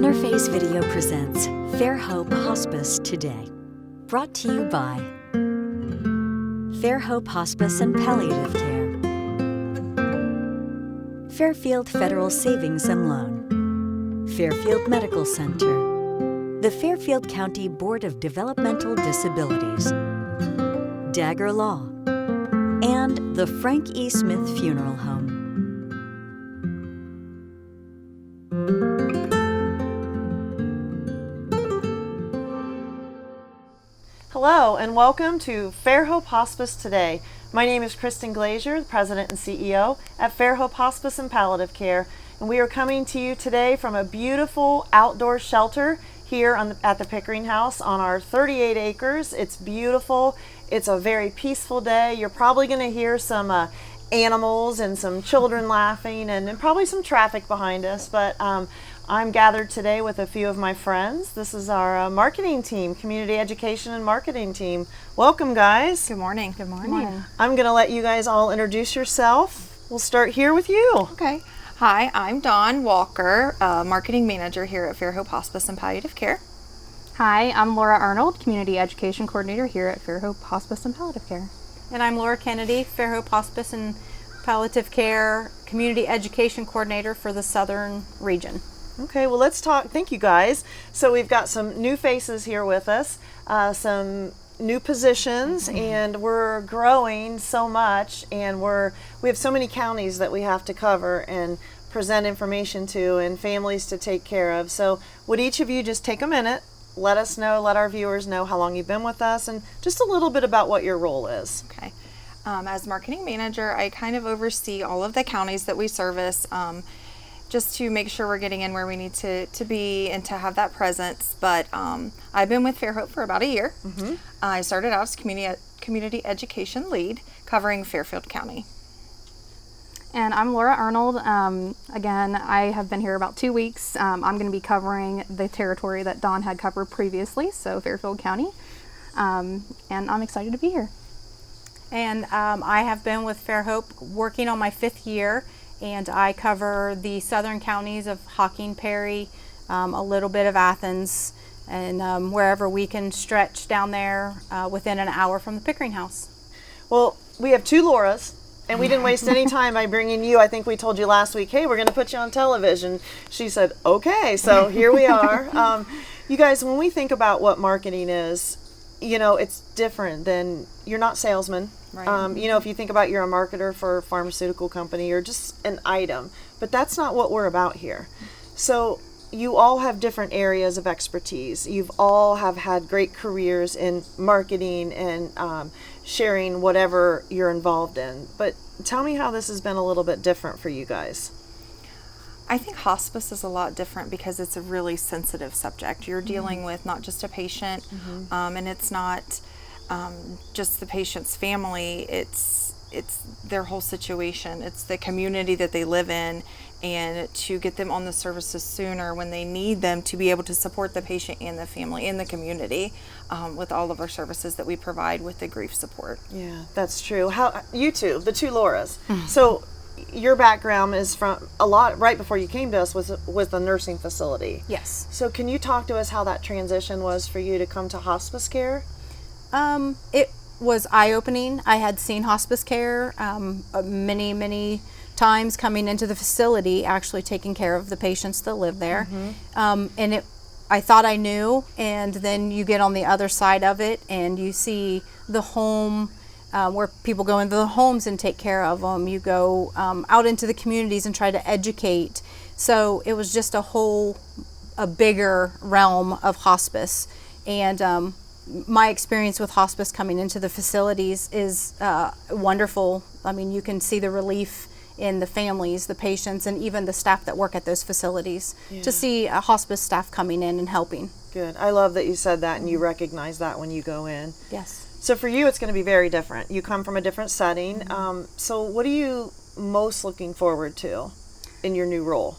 Interface Video presents Fairhope Hospice Today. Brought to you by Fairhope Hospice and Palliative Care, Fairfield Federal Savings and Loan, Fairfield Medical Center, the Fairfield County Board of Developmental Disabilities, Dagger Law, and the Frank E. Smith Funeral Home. Hello and welcome to Fairhope Hospice Today. My name is Kristin, the President and CEO at Fairhope Hospice and Palliative Care, and we are coming to you today from a beautiful outdoor shelter here at the Pickering House on our 38 acres. It's beautiful. It's a very peaceful day. You're probably going to hear some animals and some children laughing and probably some traffic behind us, but I'm gathered today with a few of my friends. This is our marketing team, community education and marketing team. Welcome, guys. Good morning. Good morning. I'm going to let you guys all introduce yourself. We'll start here with you. Okay. Hi, I'm Dawn Walker, marketing manager here at Fairhope Hospice and Palliative Care. Hi, I'm Laura Arnold, community education coordinator here at Fairhope Hospice and Palliative Care. And I'm Laura Kennedy, Fairhope Hospice and Palliative Care community education coordinator for the Southern region. Okay, well, let's talk. Thank you, guys. So we've got some new faces here with us, some new positions, and we're growing so much, and we have so many counties that we have to cover and present information to and families to take care of. So would each of you just take a minute, let us know, let our viewers know how long you've been with us, and just a little bit about what your role is. Okay. As marketing manager, I kind of oversee all of the counties that we service, just to make sure we're getting in where we need to be and to have that presence. But I've been with Fairhope for about a year. Mm-hmm. I started out as community education lead covering Fairfield County. And I'm Laura Arnold. Again, I have been here about 2 weeks. I'm going to be covering the territory that Dawn had covered previously, so Fairfield County. And I'm excited to be here. And I have been with Fairhope working on my 5th year, and I cover the southern counties of Hocking, Perry, a little bit of Athens, and wherever we can stretch down there within an hour from the Pickering House. Well, we have 2 Lauras, and we didn't waste any time by bringing you. I think we told you last week, hey, we're going to put you on television. She said, okay, so here we are. You guys, when we think about what marketing is, you know, it's different than, you're not salesmen. Right. You know, if you think about you're a marketer for a pharmaceutical company or just an item, but that's not what we're about here. So you all have different areas of expertise. You've all have had great careers in marketing and sharing whatever you're involved in. But tell me how this has been a little bit different for you guys. I think hospice is a lot different because it's a really sensitive subject. You're dealing with not just a patient, and it's not just the patient's family. It's their whole situation. It's the community that they live in, and to get them on the services sooner when they need them to be able to support the patient and the family in the community with all of our services that we provide with the grief support. Yeah, that's true. How you two, the 2 Lauras. So your background is from a lot right before you came to us was a nursing facility. Yes. So can you talk to us how that transition was for you to come to hospice care? It was eye-opening. I had seen hospice care many times coming into the facility, actually taking care of the patients that live there. And I thought I knew, and then you get on the other side of it and you see the home, where people go into the homes and take care of them. You go out into the communities and try to educate. So it was just a bigger realm of hospice. And my experience with hospice coming into the facilities is wonderful. I mean, you can see the relief in the families, the patients, and even the staff that work at those facilities to see a hospice staff coming in and helping. Good. I love that you said that and you recognize that when you go in. Yes. So for you, it's going to be very different. You come from a different setting. So what are you most looking forward to in your new role?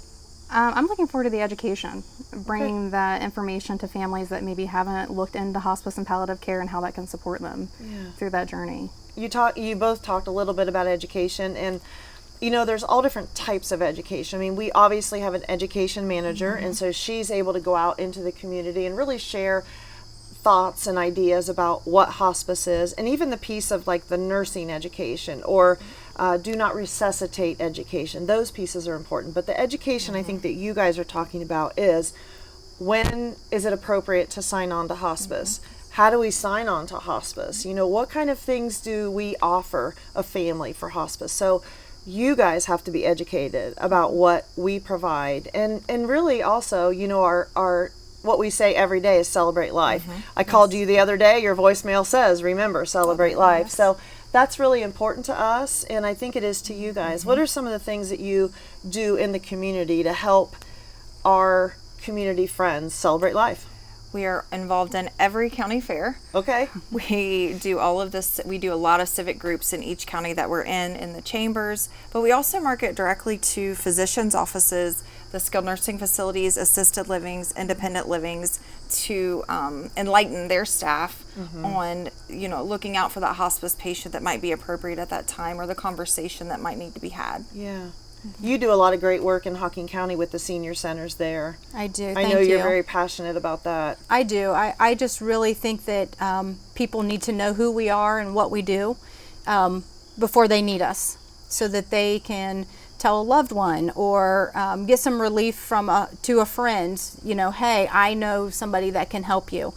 I'm looking forward to the education, bringing that information to families that maybe haven't looked into hospice and palliative care and how that can support them through that journey. You both talked a little bit about education, and there's all different types of education. I mean, we obviously have an education manager, and so she's able to go out into the community and really share thoughts and ideas about what hospice is, and even the piece of like the nursing education or do not resuscitate education. Those pieces are important. But the education I think that you guys are talking about is, when is it appropriate to sign on to hospice? How do we sign on to hospice? What kind of things do we offer a family for hospice? So you guys have to be educated about what we provide. And really also, our what we say every day is celebrate life. I called you the other day, your voicemail says, remember, celebrate life. So that's really important to us, and I think it is to you guys. What are some of the things that you do in the community to help our community friends celebrate life? We are involved in every county fair. Okay. We do all of this. We do a lot of civic groups in each county that we're in the chambers, but we also market directly to physicians' offices, the skilled nursing facilities, assisted livings, independent livings, to enlighten their staff on, looking out for that hospice patient that might be appropriate at that time, or the conversation that might need to be had. Yeah. You do a lot of great work in Hocking County with the senior centers there. I do. I Thank know you're you. very passionate about that. I do. I just really think that people need to know who we are and what we do before they need us, so that they can tell a loved one or get some relief to a friend. Hey, I know somebody that can help you.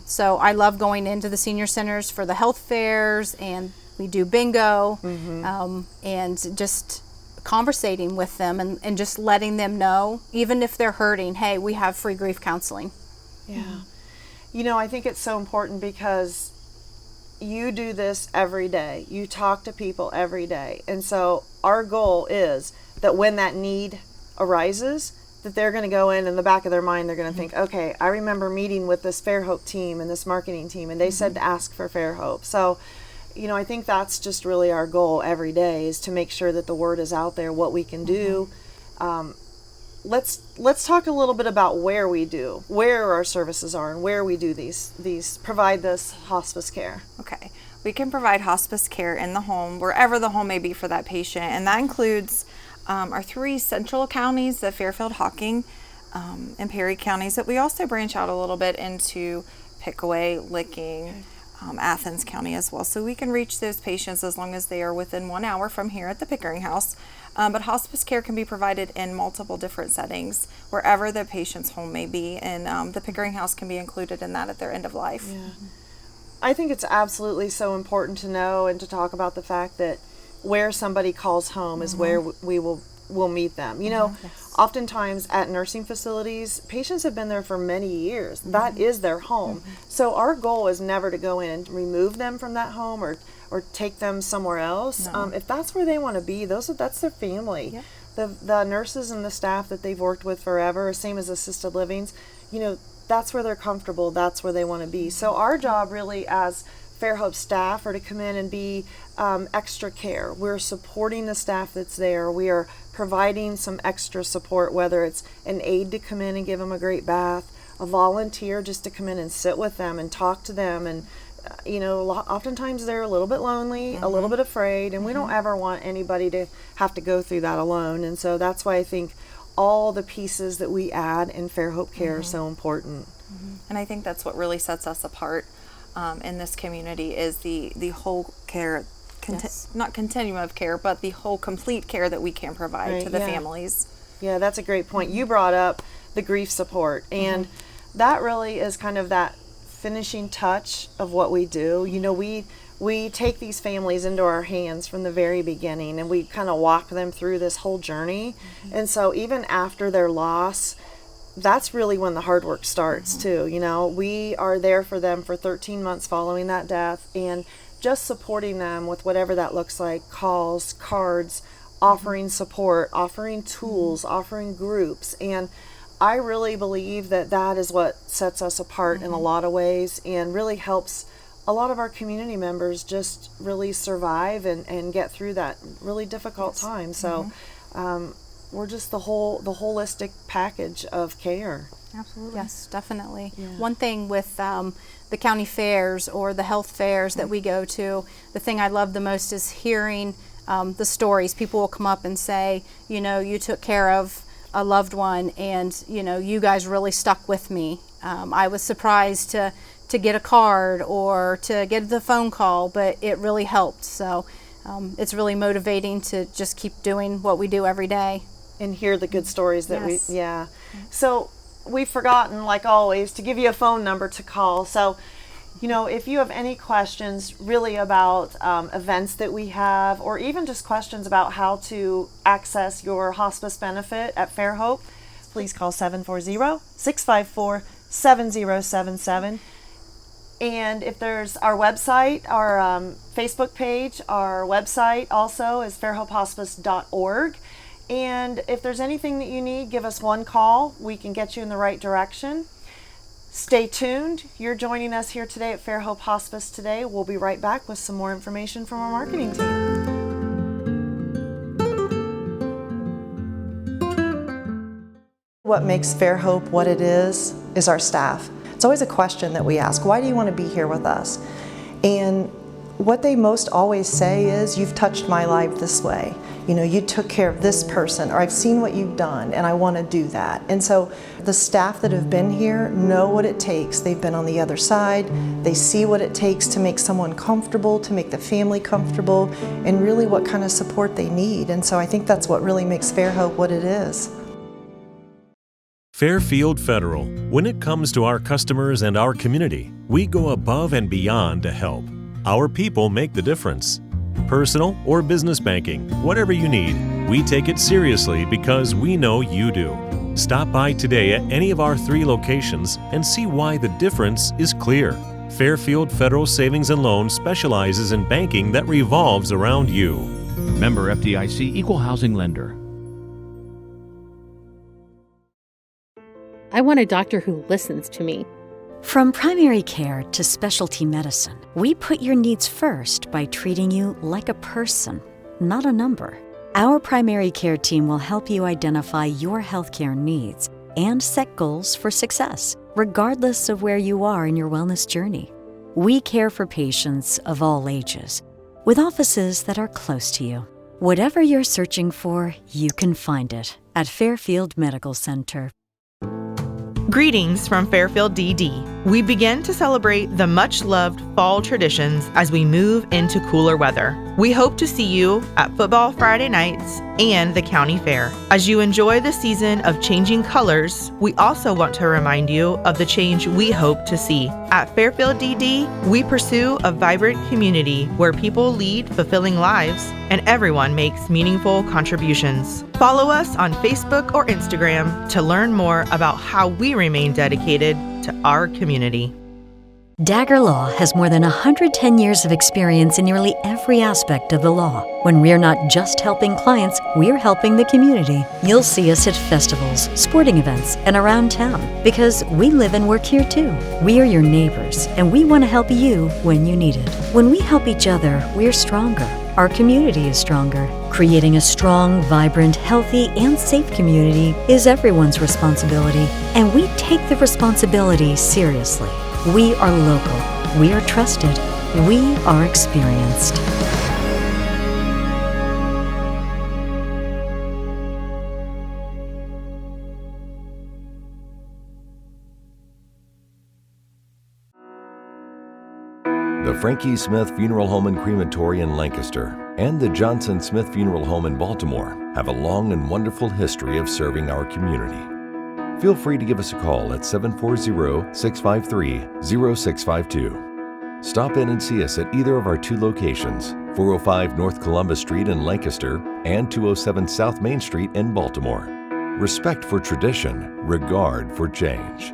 So I love going into the senior centers for the health fairs, and we do bingo, and just conversating with them and just letting them know, even if they're hurting, hey, we have free grief counseling. Yeah. I think it's so important because you do this every day. You talk to people every day. And so our goal is that when that need arises, that they're going to go in the back of their mind, they're going to think, okay, I remember meeting with this Fairhope team and this marketing team, and they said to ask for Fairhope. So I think that's just really our goal every day, is to make sure that the word is out there, what we can do. Let's talk a little bit about where our services are, and where we do provide this hospice care. Okay. We can provide hospice care in the home, wherever the home may be for that patient, and that includes our 3 central counties, the Fairfield, Hocking, and Perry counties, but we also branch out a little bit into Pickaway, Licking, Athens County as well. So we can reach those patients as long as they are within 1 hour from here at the Pickering House. But hospice care can be provided in multiple different settings, wherever the patient's home may be, and the Pickering House can be included in that at their end of life. Yeah. I think it's absolutely so important to know and to talk about the fact that where somebody calls home is where we'll meet them. Oftentimes at nursing facilities, patients have been there for many years. That is their home. So our goal is never to go in and remove them from that home or take them somewhere else. No. If that's where they want to be, that's their family. Yep. The nurses and the staff that they've worked with forever, same as assisted livings, that's where they're comfortable. That's where they want to be. So our job really as Fairhope staff are to come in and be extra care. We're supporting the staff that's there. We are providing some extra support, whether it's an aide to come in and give them a great bath, a volunteer just to come in and sit with them and talk to them. And oftentimes they're a little bit lonely, a little bit afraid, and we don't ever want anybody to have to go through that alone. And so that's why I think all the pieces that we add in Fairhope Care are so important. And I think that's what really sets us apart in this community, is the whole care, not continuum of care, but the whole complete care that we can provide to the families. Yeah, that's a great point. You brought up the grief support, and that really is kind of that finishing touch of what we do. We take these families into our hands from the very beginning, and we kind of walk them through this whole journey. And so even after their loss, that's really when the hard work starts too. We are there for them for 13 months following that death, and just supporting them with whatever that looks like: calls, cards, offering support, offering tools, offering groups. And I really believe that is what sets us apart in a lot of ways, and really helps a lot of our community members just really survive and get through that really difficult time. So we're just the holistic package of care. Absolutely. Yes, definitely. Yeah. One thing with the county fairs or the health fairs that we go to, the thing I love the most is hearing the stories. People will come up and say, you know, you took care of a loved one, and you know, you guys really stuck with me. I was surprised to get a card or to get the phone call, but it really helped. So it's really motivating to just keep doing what we do every day. And hear the good stories that Yes. yeah. So we've forgotten, like always, to give you a phone number to call. So, you know, if you have any questions really about events that we have, or even just questions about how to access your hospice benefit at Fairhope, please call 740-654-7077. And if there's our website, our Facebook page, our website also is fairhopehospice.org. And if there's anything that you need, give us one call. We can get you in the right direction. Stay tuned. You're joining us here today at Fairhope Hospice today. We'll be right back with some more information from our marketing team. What makes Fairhope what it is our staff. It's always a question that we ask, why do you want to be here with us? And what they most always say is, you've touched my life this way. You know, you took care of this person, or I've seen what you've done and I want to do that. And so the staff that have been here know what it takes. They've been on the other side. They see what it takes to make someone comfortable, to make the family comfortable, and really what kind of support they need. And so I think that's what really makes Fairhope what it is. Fairfield Federal. When it comes to our customers and our community, we go above and beyond to help. Our people make the difference. Personal or business banking, whatever you need, we take it seriously because we know you do. Stop by today at any of our 3 locations and see why the difference is clear. Fairfield Federal Savings and Loan specializes in banking that revolves around you. Member FDIC Equal Housing Lender. I want a doctor who listens to me. From primary care to specialty medicine, we put your needs first by treating you like a person, not a number. Our primary care team will help you identify your healthcare needs and set goals for success, regardless of where you are in your wellness journey. We care for patients of all ages, with offices that are close to you. Whatever you're searching for, you can find it at Fairfield Medical Center. Greetings from Fairfield DD. We begin to celebrate the much-loved fall traditions as we move into cooler weather. We hope to see you at Football Friday nights and the County Fair. As you enjoy the season of changing colors, we also want to remind you of the change we hope to see. At Fairfield DD, we pursue a vibrant community where people lead fulfilling lives and everyone makes meaningful contributions. Follow us on Facebook or Instagram to learn more about how we remain dedicated to our community. Dagger Law has more than 110 years of experience in nearly every aspect of the law. When we're not just helping clients, we're helping the community. You'll see us at festivals, sporting events, and around town because we live and work here too. We are your neighbors, and we want to help you when you need it. When we help each other, we're stronger. Our community is stronger. Creating a strong, vibrant, healthy, and safe community is everyone's responsibility, and we take the responsibility seriously. We are local. We are trusted. We are experienced. The Frankie Smith Funeral Home and Crematory in Lancaster and the Johnson Smith Funeral Home in Baltimore have a long and wonderful history of serving our community. Feel free to give us a call at 740-653-0652. Stop in and see us at either of our 2 locations, 405 North Columbus Street in Lancaster and 207 South Main Street in Baltimore. Respect for tradition, regard for change.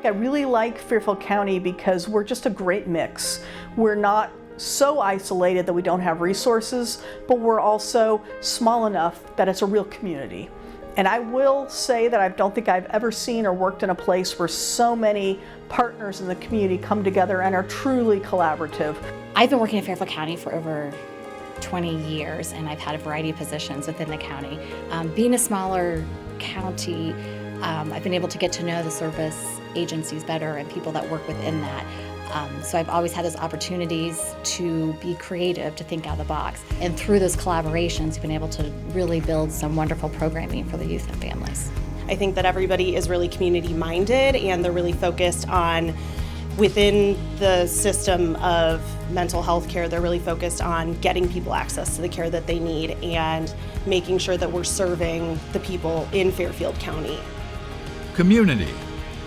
I really like Fairfield County because we're just a great mix. We're not so isolated that we don't have resources, but we're also small enough that it's a real community. And I will say that I don't think I've ever seen or worked in a place where so many partners in the community come together and are truly collaborative. I've been working in Fairfield County for over 20 years, and I've had a variety of positions within the county. Being a smaller county, I've been able to get to know the service agencies better and people that work within that. So I've always had those opportunities to be creative, to think out of the box. And through those collaborations, we've been able to really build some wonderful programming for the youth and families. I think that everybody is really community-minded, and they're really focused on, within the system of mental health care, they're really focused on getting people access to the care that they need and making sure that we're serving the people in Fairfield County. Community,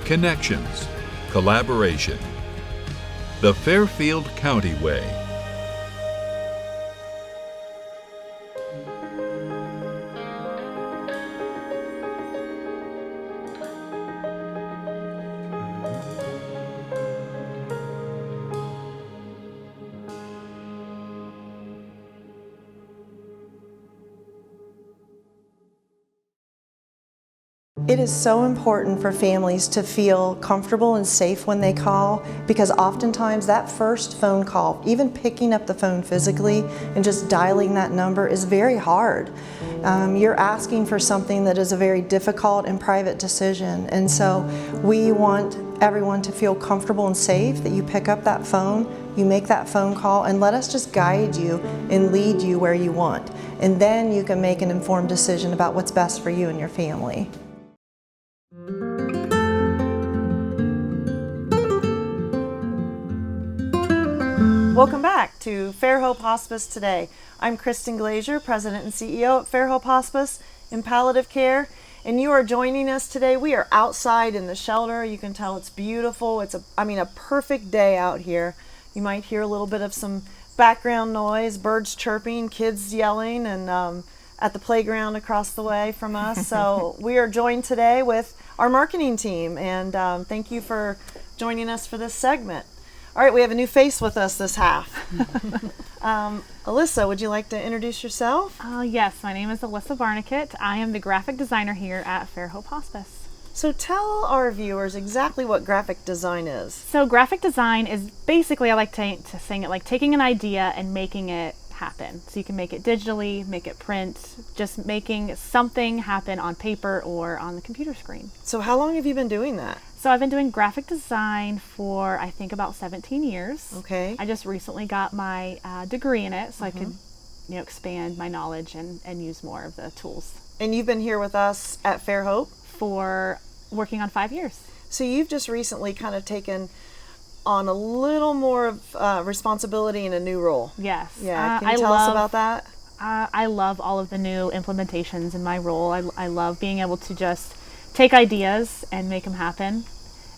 connections, collaboration. The Fairfield County Way. It is so important for families to feel comfortable and safe when they call, because oftentimes that first phone call, even picking up the phone physically and just dialing that number, is very hard. You're asking for something that is a very difficult and private decision, and so we want everyone to feel comfortable and safe that you pick up that phone, you make that phone call, and let us just guide you and lead you where you want. And then you can make an informed decision about what's best for you and your family. Welcome back to Fairhope Hospice Today. I'm Kristin Glazier, President and CEO at Fairhope Hospice in Palliative Care, and you are joining us today. We are outside in the shelter. You can tell it's beautiful. It's a perfect day out here. You might hear a little bit of some background noise, birds chirping, kids yelling, and at the playground across the way from us. So we are joined today with our marketing team, and thank you for joining us for this segment. All right, we have a new face with us this half. Alyssa, would you like to introduce yourself? Yes, my name is Alyssa Barnicat. I am the graphic designer here at Fairhope Hospice. So tell our viewers exactly what graphic design is. So graphic design is basically, I like to sing it like taking an idea and making it happen. So you can make it digitally, make it print, just making something happen on paper or on the computer screen. So how long have you been doing that? So I've been doing graphic design for, I think, about 17 years. Okay. I just recently got my degree in it, so I could, expand my knowledge and use more of the tools. And you've been here with us at Fairhope? For working on 5 years. So you've just recently kind of taken on a little more of responsibility in a new role. Yes. Yeah. Can you tell us about that? I love all of the new implementations in my role. I love being able to just take ideas and make them happen,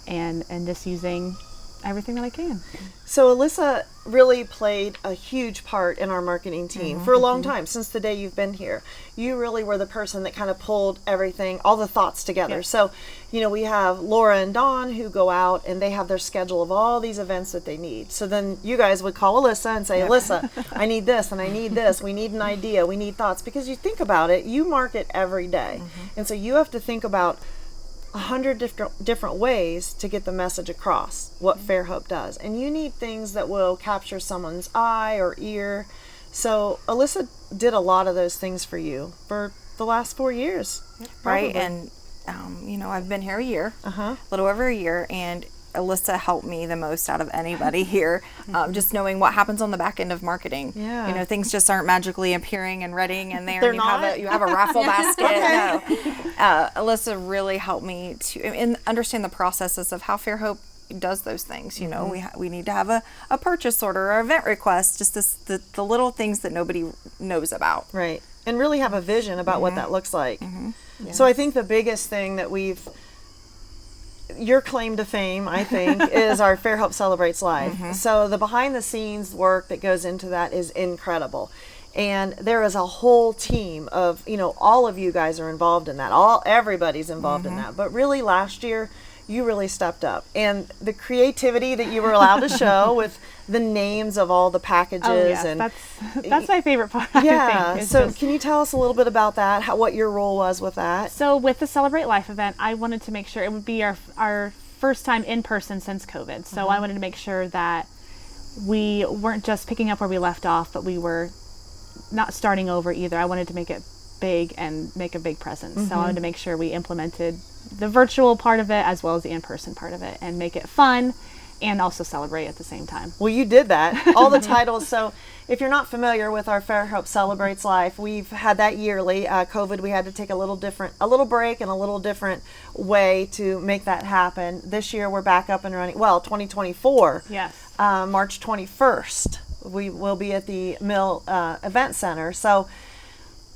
and just using everything that I can. So Alyssa really played a huge part in our marketing team for a long time, since the day you've been here. You really were the person that kind of pulled everything, all the thoughts together. Yes. So, we have Laura and Dawn who go out and they have their schedule of all these events that they need. So then you guys would call Alyssa and say, Alyssa, I need this and I need this. We need an idea. We need thoughts. Because you think about it, you market every day. And so you have to think about 100 different ways to get the message across what Fairhope does, and you need things that will capture someone's eye or ear. So Alyssa did a lot of those things for you for the last 4 years, right? And I've been here a year, a little over a year, and Alyssa helped me the most out of anybody here, just knowing what happens on the back end of marketing. Yeah. Things just aren't magically appearing and ready and there. They're and not? You have a raffle basket. No. Alyssa really helped me to understand the processes of how Fairhope does those things. We need to have a purchase order or event request, just the little things that nobody knows about. Right. And really have a vision about what that looks like. Yeah. So I think the biggest thing that your claim to fame, I think, is our Fairhope Celebrates Life. So the behind the scenes work that goes into that is incredible. And there is a whole team of, all of you guys are involved in that. Everybody's involved in that. But really last year, you really stepped up. And the creativity that you were allowed to show with the names of all the packages. Oh, yes. And that's my favorite part. Yeah. I think, So can you tell us a little bit about that, what your role was with that? So with the Celebrate Life event, I wanted to make sure it would be our first time in person since COVID. So I wanted to make sure that we weren't just picking up where we left off, but we were not starting over either. I wanted to make it big and make a big presence. So I wanted to make sure we implemented the virtual part of it as well as the in-person part of it, and make it fun and also celebrate at the same time. Well, you did that. All the titles. So if you're not familiar with our Fairhope Celebrates Life, we've had that yearly. COVID, we had to take a little break and a little different way to make that happen. This year we're back up and running. Well, 2024. Yes. March 21st. We will be at the Mill Event Center. So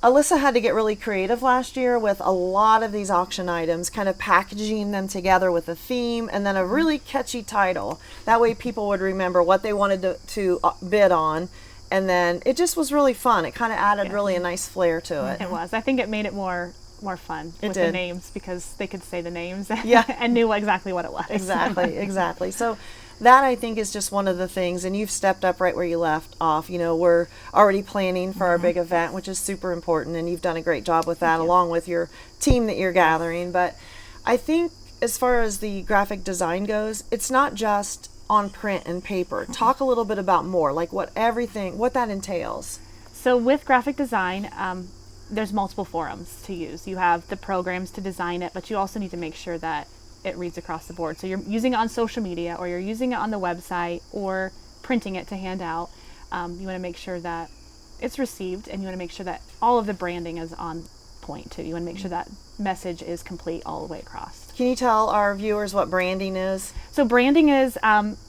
Alyssa had to get really creative last year with a lot of these auction items, kind of packaging them together with a theme and then a really catchy title. That way people would remember what they wanted to bid on. And then it just was really fun. It kind of added really a nice flair to it. It was. I think it made it more fun with the names, because they could say the names and knew exactly what it was. Exactly. So that, I think, is just one of the things, and you've stepped up right where you left off. You know, we're already planning for our big event, which is super important, and you've done a great job with that along with your team that you're gathering. But I think as far as the graphic design goes, it's not just on print and paper. Talk a little bit about more, like what that entails. So with graphic design, there's multiple forums to use. You have the programs to design it, but you also need to make sure that it reads across the board. So you're using it on social media, or you're using it on the website, or printing it to hand out. You want to make sure that it's received, and you want to make sure that all of the branding is on point too. You want to make sure that message is complete all the way across. Can you tell our viewers what branding is? So branding is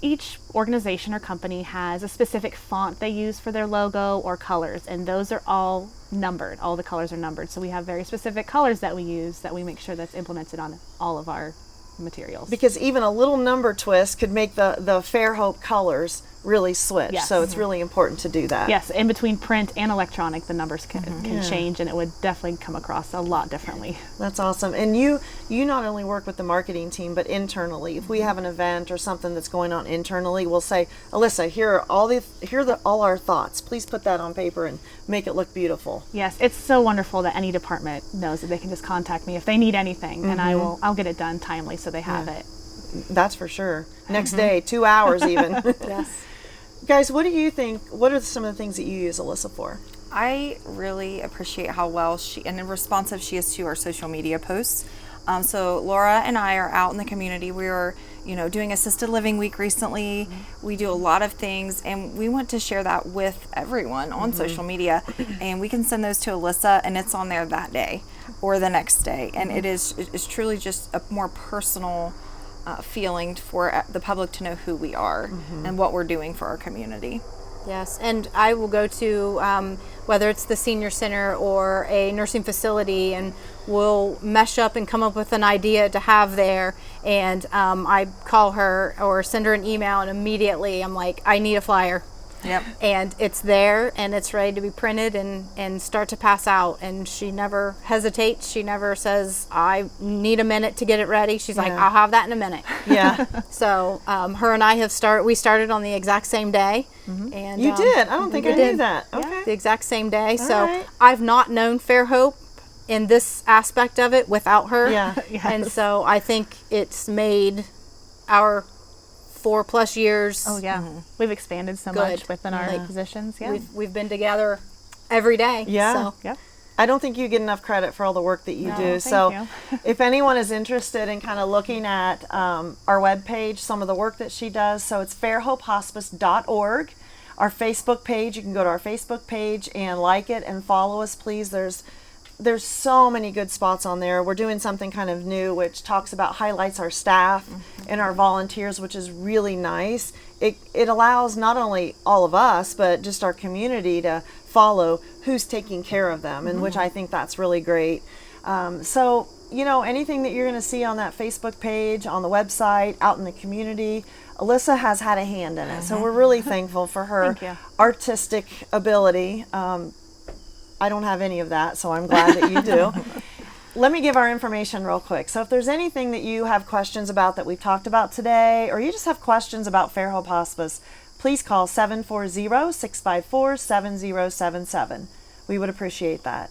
each organization or company has a specific font they use for their logo or colors, and those are all numbered. All the colors are numbered. So we have very specific colors that we use that we make sure that's implemented on all of our materials. Because even a little number twist could make the Fairhope colors really switch. Yes. So it's really important to do that. Yes, in between print and electronic, the numbers can change, and it would definitely come across a lot differently. That's awesome. And you not only work with the marketing team, but internally. If we have an event or something that's going on internally, we'll say, Alyssa, here are all our thoughts. Please put that on paper and make it look beautiful. Yes, it's so wonderful that any department knows that they can just contact me if they need anything, and I'll get it done timely so they have it. That's for sure. Next day, 2 hours even. Yes. Guys, what do you think? What are some of the things that you use Alyssa for? I really appreciate how well and responsive she is to our social media posts. So Laura and I are out in the community. We are, doing Assisted Living Week recently. We do a lot of things, and we want to share that with everyone on social media. And we can send those to Alyssa, and it's on there that day or the next day. And it's truly just a more personal feeling for the public to know who we are and what we're doing for our community. Yes, and I will go to whether it's the senior center or a nursing facility, and we'll mesh up and come up with an idea to have there. And I call her or send her an email, and immediately I'm like, I need a flyer. Yep. And it's there, and it's ready to be printed and start to pass out. And she never hesitates. She never says, I need a minute to get it ready. She's like, I'll have that in a minute. Yeah. So her and I we started on the exact same day. And you did? I don't think I knew that. Okay. Yeah, the exact same day. All so right. I've not known Fairhope in this aspect of it without her. Yeah. And so I think it's made our 4+ years. Oh yeah, we've expanded so much within our positions. Yeah, we've been together every day. Yeah. So. Yep. I don't think you get enough credit for all the work that you do. So if anyone is interested in kind of looking at our webpage, some of the work that she does, so it's fairhopehospice.org. Our Facebook page, you can go to our Facebook page and like it and follow us, please. There's so many good spots on there. We're doing something kind of new, which highlights our staff and our volunteers, which is really nice. It allows not only all of us, but just our community to follow who's taking care of them, and which I think that's really great. So, anything that you're going to see on that Facebook page, on the website, out in the community, Alyssa has had a hand in it. So we're really thankful for her artistic ability. I don't have any of that, so I'm glad that you do. Let me give our information real quick. So if there's anything that you have questions about that we've talked about today, or you just have questions about Fairhope Hospice, please call 740-654-7077. We would appreciate that.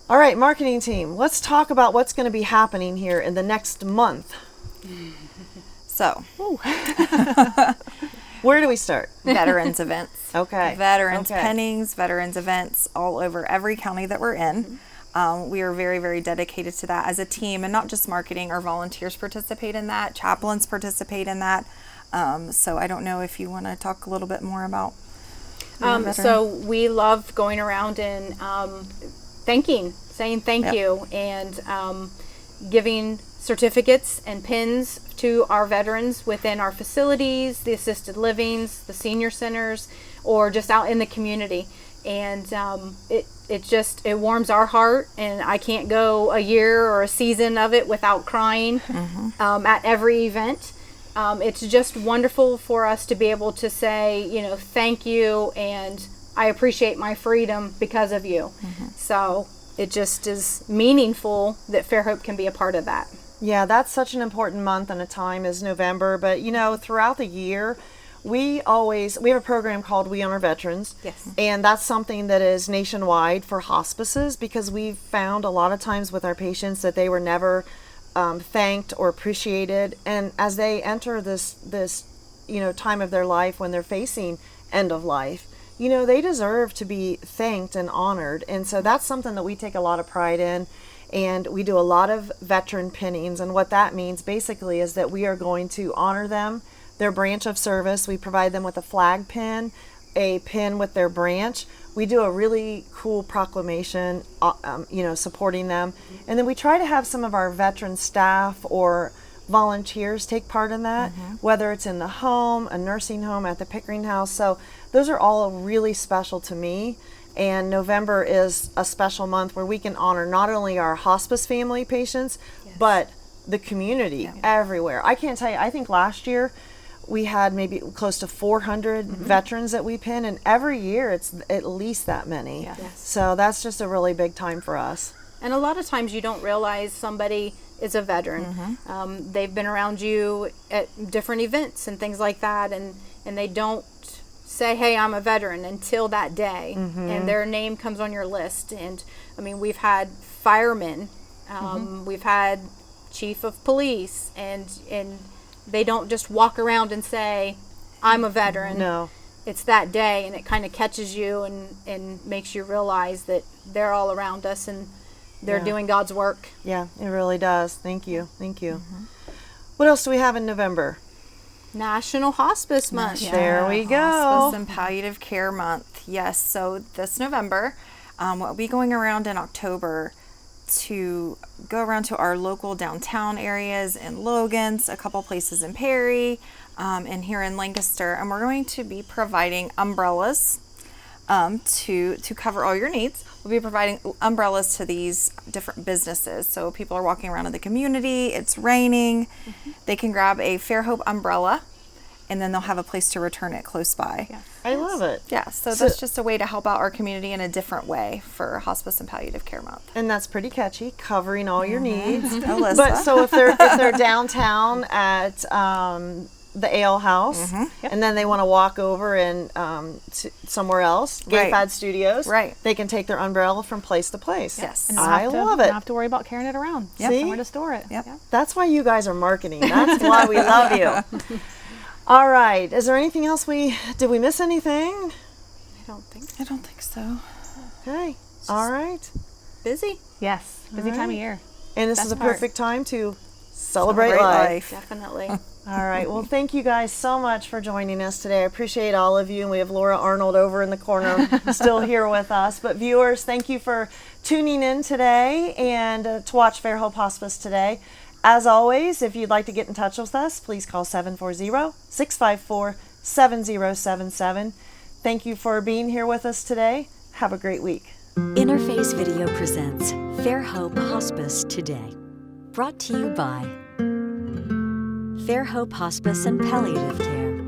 All right, marketing team, let's talk about what's going to be happening here in the next month. So, where do we start? Veterans events. Okay. Veterans pennings, veterans events all over every county that we're in. We are very, very dedicated to that as a team, and not just marketing. Our volunteers participate in that, chaplains participate in that. So I don't know if you want to talk a little bit more about so we love going around and saying thank you, and giving certificates and pins to our veterans within our facilities, the assisted livings, the senior centers, or just out in the community. And it warms our heart, and I can't go a year or a season of it without crying at every event. It's just wonderful for us to be able to say, thank you, and I appreciate my freedom because of you. So it just is meaningful that Fairhope can be a part of that. Yeah, that's such an important month and a time is November. But, throughout the year, we have a program called We Honor Veterans. Yes. And that's something that is nationwide for hospices, because we've found a lot of times with our patients that they were never thanked or appreciated. And as they enter this time of their life when they're facing end of life, they deserve to be thanked and honored. And so that's something that we take a lot of pride in. And we do a lot of veteran pinnings. And what that means basically is that we are going to honor them, their branch of service. We provide them with a flag pin, a pin with their branch. We do a really cool proclamation, supporting them. And then we try to have some of our veteran staff or volunteers take part in that, whether it's in the home, a nursing home, at the Pickering House. So those are all really special to me. And November is a special month where we can honor not only our hospice family patients, but the community everywhere. I can't tell you, I think last year we had maybe close to 400 veterans that we pin, and every year it's at least that many. So that's just a really big time for us. And a lot of times you don't realize somebody is a veteran. They've been around you at different events and things like that, and they don't say, hey, I'm a veteran until that day, and their name comes on your list. And I mean, we've had firemen, we've had chief of police, and they don't just walk around and say, I'm a veteran. No. It's that day, and it kind of catches you and makes you realize that they're all around us and they're doing God's work. Yeah, it really does. Thank you. What else do we have in November? National Hospice Month. There we go. Hospice and Palliative Care Month. Yes, so this November, we'll be going around in October to go around to our local downtown areas in Logans, a couple places in Perry, and here in Lancaster. And we're going to be providing umbrellas to cover all your needs. We'll be providing umbrellas to these different businesses. So people are walking around in the community, it's raining, they can grab a Fairhope umbrella, and then they'll have a place to return it close by. I love it. Yeah, so that's just a way to help out our community in a different way for Hospice and Palliative Care Month. And that's pretty catchy, covering all your needs. Alyssa. But so if they're downtown at the Ale House, and then they want to walk over and somewhere else, Gayfad Studios, they can take their umbrella from place to place. Yes. And I love it. Don't have to worry about carrying it around. See? Somewhere to store it. That's why you guys are marketing. That's why we love you. All right. Is there anything else did we miss anything? I don't think so. Okay. All right. Busy? Yes. Busy time of year. And this Best is a part. perfect time to celebrate life. Definitely. All right. Well, thank you guys so much for joining us today. I appreciate all of you. And we have Laura Arnold over in the corner still here with us. But viewers, thank you for tuning in today and to watch Fairhope Hospice today. As always, if you'd like to get in touch with us, please call 740-654-7077. Thank you for being here with us today. Have a great week. Interface Video presents Fairhope Hospice Today. Brought to you by Fairhope Hospice and Palliative Care,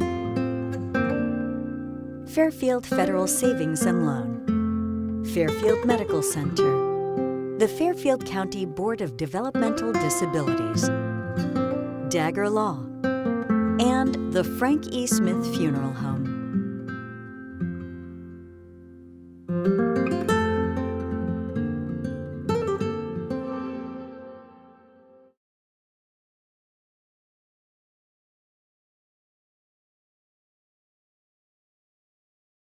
Fairfield Federal Savings and Loan, Fairfield Medical Center, the Fairfield County Board of Developmental Disabilities, Dagger Law, and the Frank E. Smith Funeral Home.